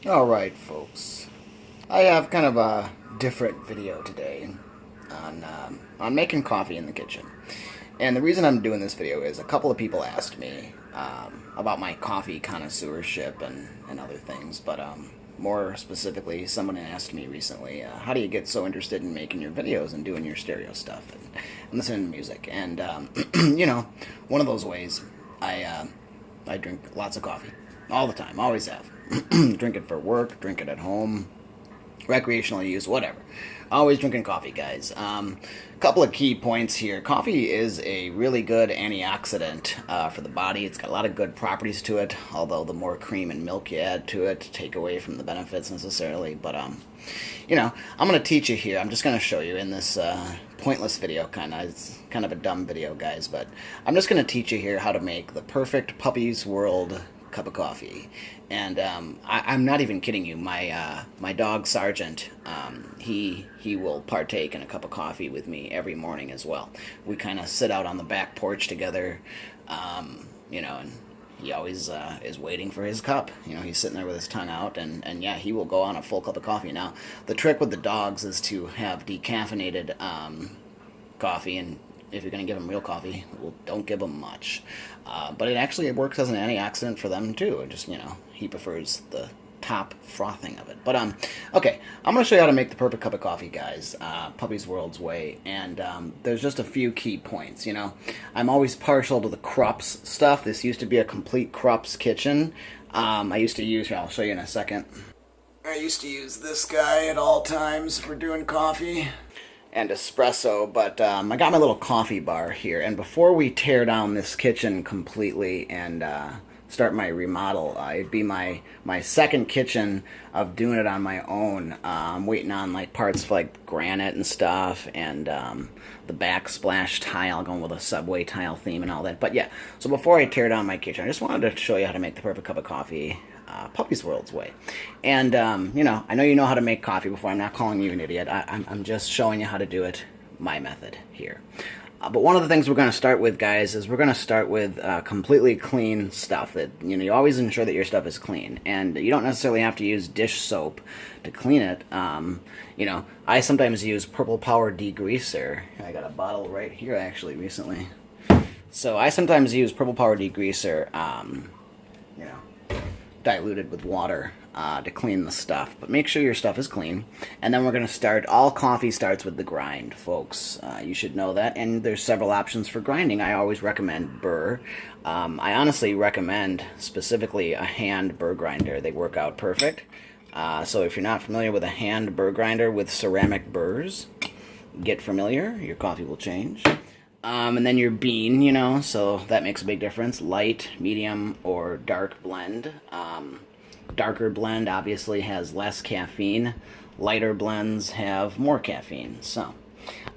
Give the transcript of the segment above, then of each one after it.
Alright folks, I have kind of a different video today on making coffee in the kitchen. And the reason I'm doing this video is a couple of people asked me about my coffee connoisseurship and other things, but more specifically, someone asked me recently, how do you get so interested in making your videos and doing your stereo stuff and listening to music? And, you know, one of those ways, I drink lots of coffee all the time, always have. Drink it for work, drink it at home, recreational use, whatever. Always drinking coffee, guys. Couple of key points here. Coffee is a really good antioxidant for the body. It's got a lot of good properties to it, although the more cream and milk you add to it, take away from the benefits necessarily. But, you know, I'm going to teach you here. I'm just going to show you in this pointless video, it's kind of a dumb video, guys, but I'm just going to teach you here how to make the perfect Puppy's World cup of coffee. And I'm not even kidding you. My dog Sergeant, he will partake in a cup of coffee with me every morning as well. We kind of sit out on the back porch together, you know, and he always is waiting for his cup. You know, he's sitting there with his tongue out, and yeah, he will go on a full cup of coffee. Now, the trick with the dogs is to have decaffeinated coffee, and if you're going to give them real coffee, well, don't give them much. But it works as an antioxidant for them too. It just, you know, he prefers the top frothing of it. But okay, I'm going to show you how to make the perfect cup of coffee, guys, Puppy's World's way. And there's just a few key points. You know, I'm always partial to the Krups stuff. This used to be a complete Krups kitchen. I used to use, I'll show you in a second. I used to use this guy at all times for doing coffee and espresso, but I got my little coffee bar here, and before we tear down this kitchen completely and start my remodel, it'd be my second kitchen of doing it on my own. I'm waiting on like parts for like granite and stuff, and the backsplash tile, going with a subway tile theme and all that. But yeah, so before I tear down my kitchen, I just wanted to show you how to make the perfect cup of coffee Puppy's World's way. And, you know, I know you know how to make coffee before. I'm not calling you an idiot. I'm just showing you how to do it my method here. But one of the things we're going to start with, guys, is we're going to start with completely clean stuff. That, you know, you always ensure that your stuff is clean. And you don't necessarily have to use dish soap to clean it. You know, I sometimes use Purple Power Degreaser. I got a bottle right here, actually, recently. So I sometimes use Purple Power Degreaser, you know, diluted with water to clean the stuff. But make sure your stuff is clean. And then we're going to start. All coffee starts with the grind, folks. You should know that. And there's several options for grinding. I always recommend burr. I honestly recommend specifically a hand burr grinder. They work out perfect. So if you're not familiar with a hand burr grinder with ceramic burrs, get familiar. Your coffee will change. And then your bean, you know, so that makes a big difference. Light, medium, or dark blend. Darker blend obviously has less caffeine. Lighter blends have more caffeine. So,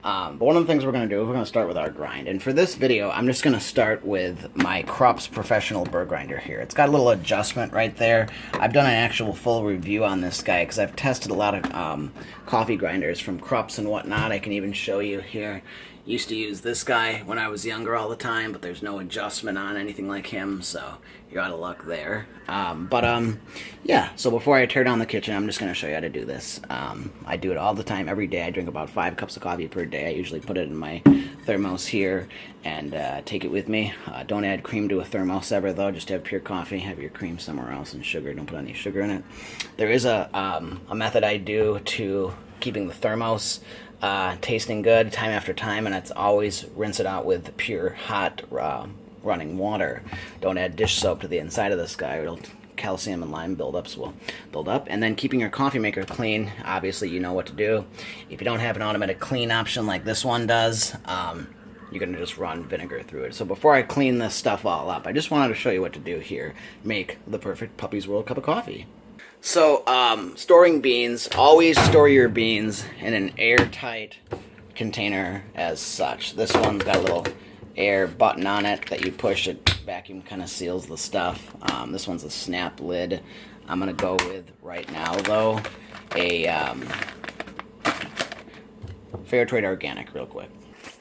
but one of the things we're going to do is we're going to start with our grind. And for this video, I'm just going to start with my Krups Professional Burr Grinder here. It's got a little adjustment right there. I've done an actual full review on this guy because I've tested a lot of coffee grinders from Krups and whatnot. I can even show you here. Used to use this guy when I was younger all the time, but there's no adjustment on anything like him, so you're out of luck there. Yeah, so before I tear down the kitchen, I'm just going to show you how to do this. I do it all the time, every day. I drink about 5 cups of coffee per day. I usually put it in my thermos here and take it with me. Don't add cream to a thermos ever, though. Just have pure coffee. Have your cream somewhere else, and sugar. Don't put any sugar in it. There is a method I do to keeping the thermos tasting good time after time, and it's always rinse it out with pure hot running water. Don't add dish soap to the inside of this guy, or it'll calcium and lime buildups will build up. And then keeping your coffee maker clean, obviously you know what to do. If you don't have an automatic clean option like this one does, you're going to just run vinegar through it. So before I clean this stuff all up, I just wanted to show you what to do here. Make the perfect Puppy's World cup of coffee. So, storing beans, always store your beans in an airtight container as such. This one's got a little air button on it that you push, it vacuum kind of seals the stuff. This one's a snap lid. I'm going to go with, right now though, a Fair Trade Organic real quick.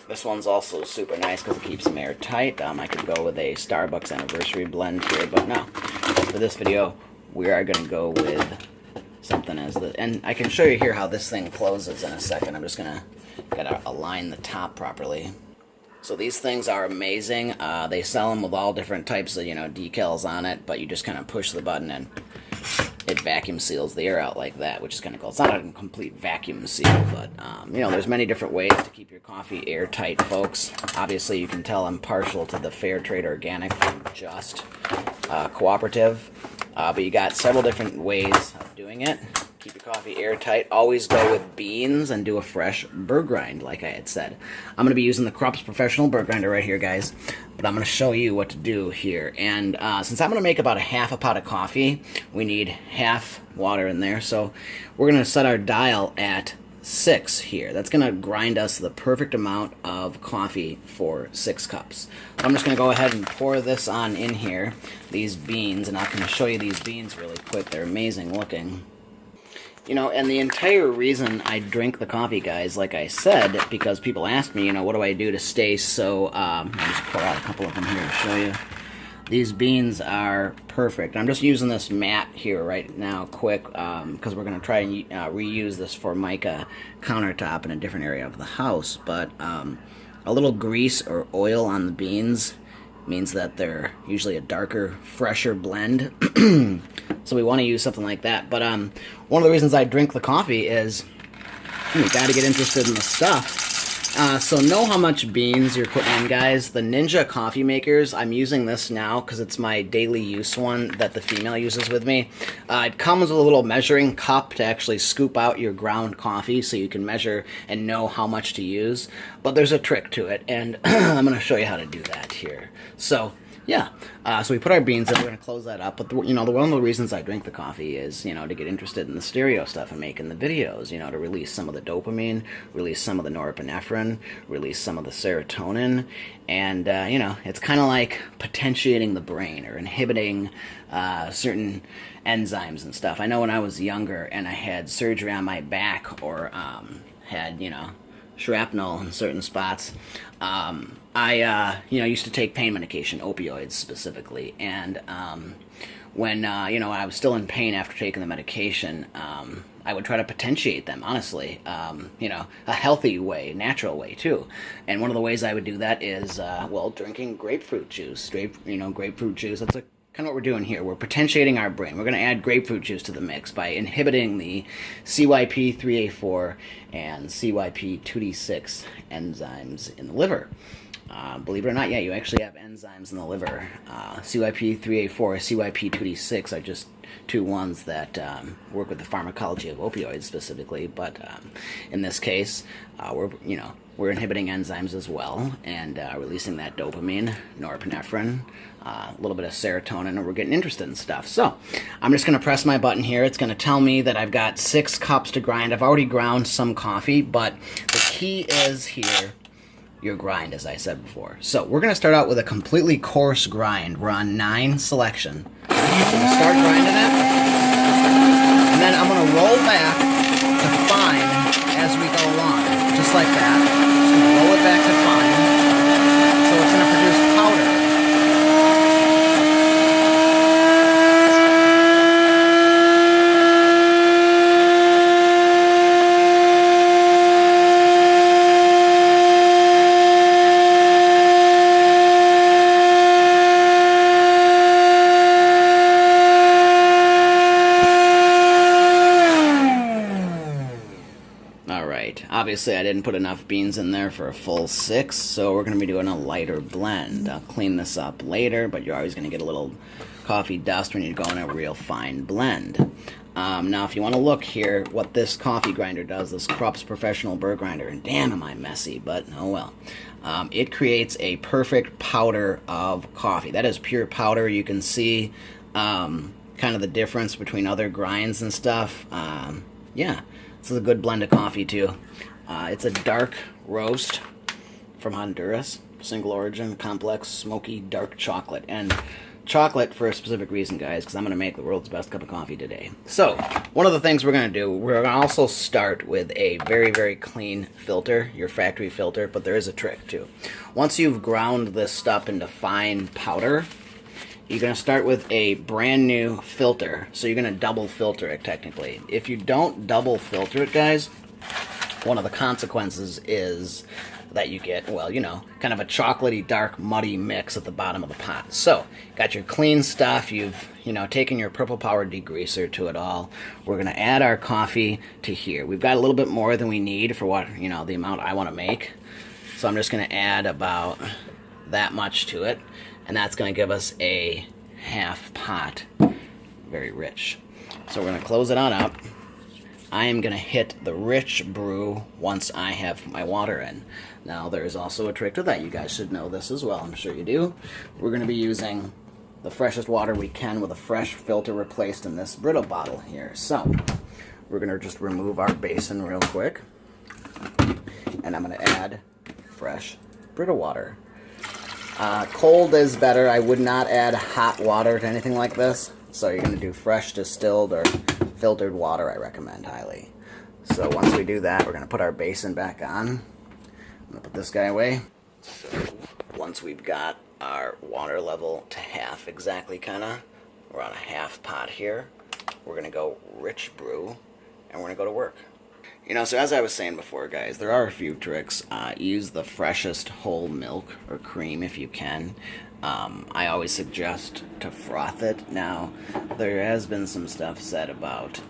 This one's also super nice because it keeps them airtight. I could go with a Starbucks Anniversary blend here, but no. For this video, we are going to go with something as the, and I can show you here how this thing closes in a second. I'm just gonna gotta align the top properly. So these things are amazing. They sell them with all different types of, decals on it, but you just kind of push the button and it vacuum seals the air out like that, which is kind of cool. It's not a complete vacuum seal, but, there's many different ways to keep your coffee airtight, folks. Obviously, you can tell I'm partial to the fair trade organic from Just Cooperative, but you got several different ways of doing it. Keep your coffee airtight. Always go with beans and do a fresh burr grind, like I had said. I'm going to be using the Krups Professional Burr Grinder right here, guys, but I'm going to show you what to do here. And since I'm going to make about a half a pot of coffee, we need half water in there. So we're going to set our dial at 6 here. That's going to grind us the perfect amount of coffee for 6 cups. So I'm just going to go ahead and pour this on in here, these beans, and I'm going to show you these beans really quick. They're amazing looking. And the entire reason I drink the coffee, guys, like I said, because people ask me, what do I do to stay so, I'll just pull out a couple of them here to show you. These beans are perfect. I'm just using this mat here right now quick because we're going to try and reuse this Formica countertop in a different area of the house. But a little grease or oil on the beans means that they're usually a darker, fresher blend. So we want to use something like that. But one of the reasons I drink the coffee is you got to get interested in the stuff. So know how much beans you're putting in, guys. The Ninja coffee makers, I'm using this now because it's my daily use one that the female uses with me. It comes with a little measuring cup to actually scoop out your ground coffee so you can measure and know how much to use. But there's a trick to it, and I'm going to show you how to do that here. So yeah, so we put our beans in, we're going to close that up, but one of the reasons I drink the coffee is, to get interested in the stereo stuff and making the videos, to release some of the dopamine, release some of the norepinephrine, release some of the serotonin, and, it's kind of like potentiating the brain or inhibiting certain enzymes and stuff. I know when I was younger and I had surgery on my back or had, shrapnel in certain spots, I used to take pain medication, opioids specifically, and when I was still in pain after taking the medication, I would try to potentiate them, honestly, a healthy way, natural way too. And one of the ways I would do that is, drinking grapefruit juice. Grapefruit juice, that's kind of what we're doing here. We're potentiating our brain. We're going to add grapefruit juice to the mix by inhibiting the CYP3A4 and CYP2D6 enzymes in the liver. Believe it or not, yeah, you actually have enzymes in the liver. CYP3A4, CYP2D6 are just two ones that work with the pharmacology of opioids specifically, but in this case, we're inhibiting enzymes as well and releasing that dopamine, norepinephrine, a little bit of serotonin, and we're getting interested in stuff. So I'm just going to press my button here. It's going to tell me that I've got 6 cups to grind. I've already ground some coffee, but the key is here your grind, as I said before. So we're going to start out with a completely coarse grind. We're on 9 selection. So we'll start grinding it, and then I'm going to roll back to fine as we go along, just like that. Just going to roll it back to fine, so it's going to produce powder. Obviously, I didn't put enough beans in there for a full 6, so we're going to be doing a lighter blend. I'll clean this up later, but you're always going to get a little coffee dust when you go in a real fine blend. Now, if you want to look here, what this coffee grinder does, this Krups Professional Burr Grinder, and damn am I messy, but oh well. It creates a perfect powder of coffee. That is pure powder. You can see kind of the difference between other grinds and stuff. Yeah, this is a good blend of coffee too. It's a dark roast from Honduras, single origin, complex, smoky, dark chocolate. And chocolate for a specific reason, guys, because I'm going to make the world's best cup of coffee today. So, one of the things we're going to do, we're going to also start with a very, very clean filter, your factory filter, but there is a trick too. Once you've ground this stuff into fine powder, you're going to start with a brand new filter. So you're going to double filter it technically. If you don't double filter it, guys, one of the consequences is that you get, well, you know, kind of a chocolatey, dark, muddy mix at the bottom of the pot. So, got your clean stuff, you've, you know, taken your purple power degreaser to it all. We're going to add our coffee to here. We've got a little bit more than we need for what, you know, the amount I want to make. So I'm just going to add about that much to it, and that's going to give us a half pot. Very rich. So we're going to close it on up. I am going to hit the rich brew once I have my water in. Now, there's also a trick to that. You guys should know this as well. I'm sure you do. We're going to be using the freshest water we can with a fresh filter replaced in this Brito bottle here. So, we're going to just remove our basin real quick. And I'm going to add fresh Brito water. Cold is better. I would not add hot water to anything like this. So you're going to do fresh distilled or filtered water, I recommend highly. So once we do that, we're going to put our basin back on. I'm going to put this guy away. So once we've got our water level to half exactly, kind of, we're on a half pot here. We're going to go rich brew, and we're going to go to work. You know, so as I was saying before, guys, there are a few tricks. Use the freshest whole milk or cream if you can. I always suggest to froth it. Now, there has been some stuff said about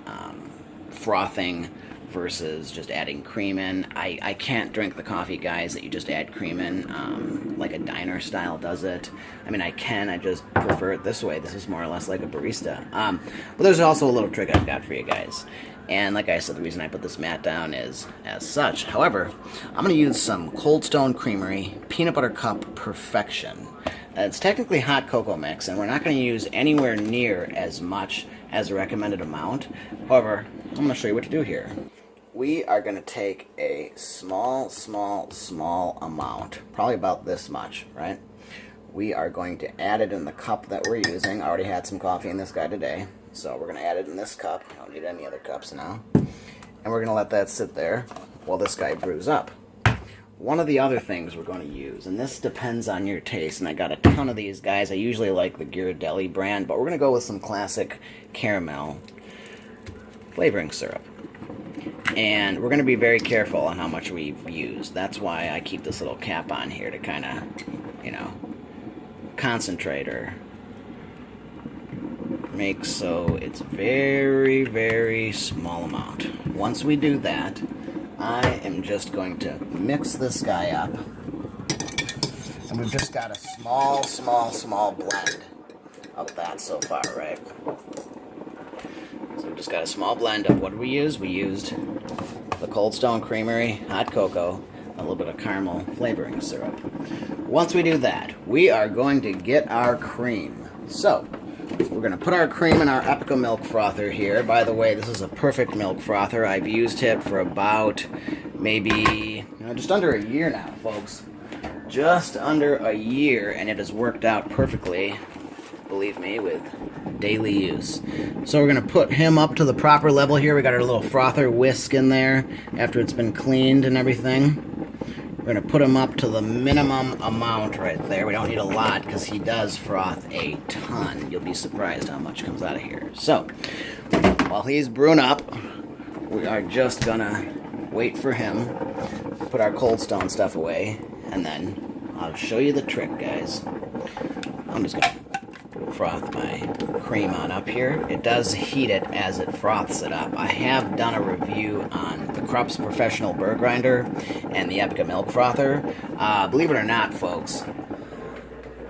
frothing versus just adding cream in. I can't drink the coffee, guys, that you just add cream in, like a diner style does it. I mean, I can, I just prefer it this way. This is more or less like a barista. But there's also a little trick I've got for you guys. And like I said, the reason I put this mat down is as such. However, I'm going to use some Cold Stone Creamery Peanut Butter Cup Perfection. It's technically hot cocoa mix, and we're not going to use anywhere near as much as the recommended amount. However, I'm going to show you what to do here. We are going to take a small amount, probably about this much, right? We are going to add it in the cup that we're using. I already had some coffee in this guy today, so we're going to add it in this cup. I don't need any other cups now. And we're going to let that sit there while this guy brews up. One of the other things we're going to use, and this depends on your taste, and I got a ton of these guys. I usually like the Ghirardelli brand, but we're going to go with some classic caramel flavoring syrup. And we're going to be very careful on how much we use. That's why I keep this little cap on here to kind of, you know, concentrate or make so it's very small amount. Once we do that, I am just going to mix this guy up. And we've just got a small blend of that so far, right? So we've just got a small blend of what did we use? We used the Cold Stone Creamery hot cocoa, a little bit of caramel flavoring syrup. Once we do that, we are going to get our cream. So, we're going to put our cream in our Epica milk frother here. By the way, this is a perfect milk frother. I've used it for about maybe, just under a year now, folks. Just under a year, and it has worked out perfectly, believe me, with daily use. So we're going to put him up to the proper level here. We got our little frother whisk in there after it's been cleaned and everything. We're going to put him up to the minimum amount right there. We don't need a lot because he does froth a ton. You'll be surprised how much comes out of here. So, while he's brewing up, we are just going to wait for him, put our Cold Stone stuff away, and then I'll show you the trick, guys. I'm just going to froth my cream on up here. It does heat it as it froths it up. I have done a review on the Krupp's Professional Burr Grinder and the Epica Milk Frother. Believe it or not, folks,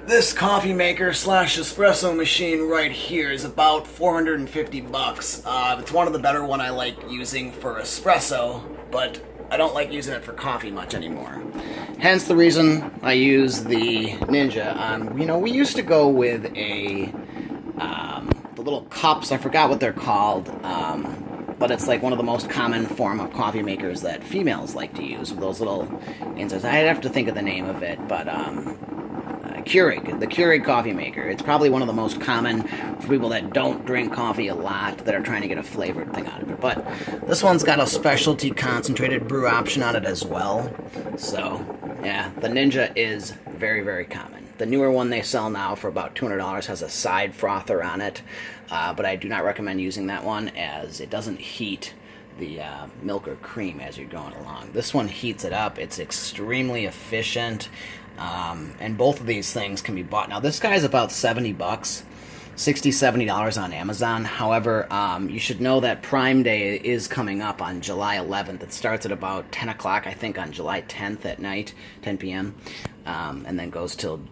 this coffee maker slash espresso machine right here is about 450 bucks. It's one of the better one I like using for espresso, but I don't like using it for coffee much anymore. Hence the reason I use the Ninja. We used to go with the little cups. I forgot what they're called, but it's like one of the most common form of coffee makers that females like to use, with those little inserts. I'd have to think of the name of it, but Keurig, the Keurig coffee maker. It's probably one of the most common for people that don't drink coffee a lot, that are trying to get a flavored thing out of it. But this one's got a specialty concentrated brew option on it as well. So, yeah, the Ninja is very common. The newer one they sell now for about $200 has a side frother on it, but I do not recommend using that one as it doesn't heat the milk or cream as you're going along. This one heats it up. It's extremely efficient, and both of these things can be bought. Now this guy's about 70 bucks. $60-$70 on Amazon. However, you should know that Prime Day is coming up on July 11th. It starts at about 10 o'clock, I think, on July 10th at night, 10 p.m., and then goes till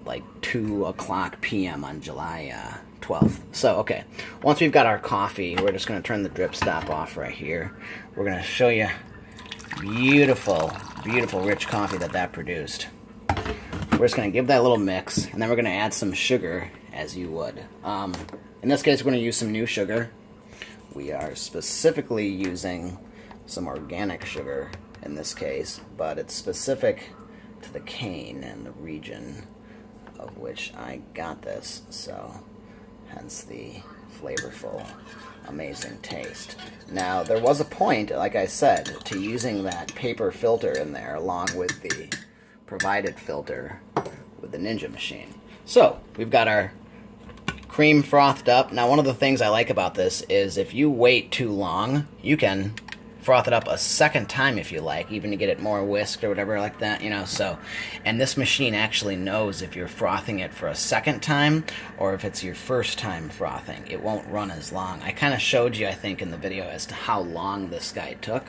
like 2 o'clock p.m. on July 12th. So, okay, once we've got our coffee, we're just going to turn the drip stop off right here. We're going to show you beautiful, beautiful rich coffee that produced. We're just going to give that a little mix, and then we're going to add some sugar as you would. In this case, we're going to use some new sugar. We are specifically using some organic sugar in this case, but it's specific to the cane and the region of which I got this, so hence the flavorful, amazing taste. Now, there was a point, like I said, to using that paper filter in there along with the provided filter with the Ninja machine. So, we've got our cream frothed up. Now, one of the things I like about this is if you wait too long, you can froth it up a second time if you like, even to get it more whisked or whatever like that, you know. So, and this machine actually knows if you're frothing it for a second time or if it's your first time frothing. It won't run as long. I kind of showed you, I think, in the video as to how long this guy took.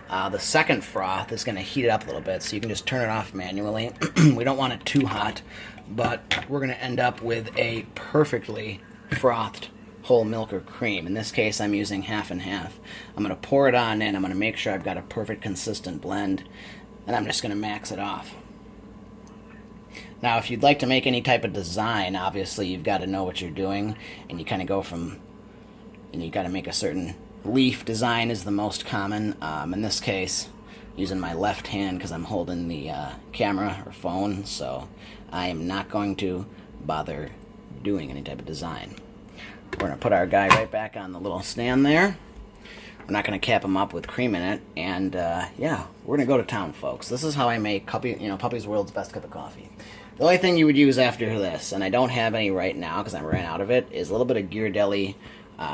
The second froth is going to heat it up a little bit, so you can just turn it off manually. We don't want it too hot, but we're going to end up with a perfectly frothed whole milk or cream. In this case, I'm using half and half. I'm going to pour it on in. I'm going to make sure I've got a perfect consistent blend, and I'm just going to max it off. Now, if you'd like to make any type of design, obviously you've got to know what you're doing, and you kind of go from, and you got to make a certain leaf design is the most common. In this case, using my left hand because I'm holding the camera or phone, so I am not going to bother doing any type of design. We're going to put our guy right back on the little stand there. We're not going to cap him up with cream in it, and yeah, we're going to go to town, folks. This is how I make Puppy's World's Best Cup of Coffee. The only thing you would use after this, and I don't have any right now because I ran out of it, is a little bit of Ghirardelli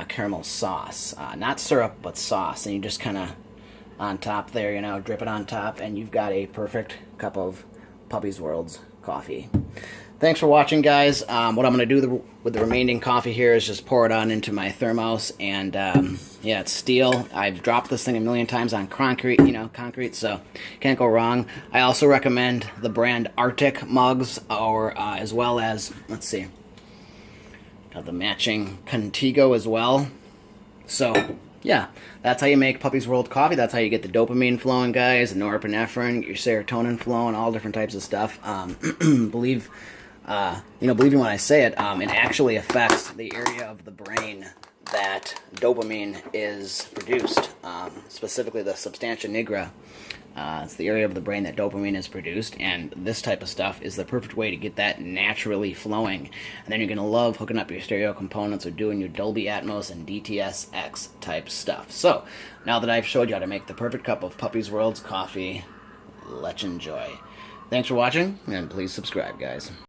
caramel sauce. Not syrup, but sauce. And you just kind of on top there, you know, drip it on top, and you've got a perfect cup of Puppy's World's coffee. Thanks for watching, guys. What I'm going to do with the remaining coffee here is just pour it on into my thermos, and yeah, it's steel. I've dropped this thing a million times on concrete, so can't go wrong. I also recommend the brand Arctic mugs, or as well as, let's see, got the matching Contigo as well. So yeah, that's how you make Puppy's World coffee. That's how you get the dopamine flowing, guys, the norepinephrine, your serotonin flowing, all different types of stuff. Believe me when I say it, it actually affects the area of the brain that dopamine is produced, specifically the substantia nigra. It's the area of the brain that dopamine is produced, and this type of stuff is the perfect way to get that naturally flowing. And then you're going to love hooking up your stereo components or doing your Dolby Atmos and DTS-X type stuff. So, now that I've showed you how to make the perfect cup of Puppy's World's coffee, let's enjoy. Thanks for watching, and please subscribe, guys.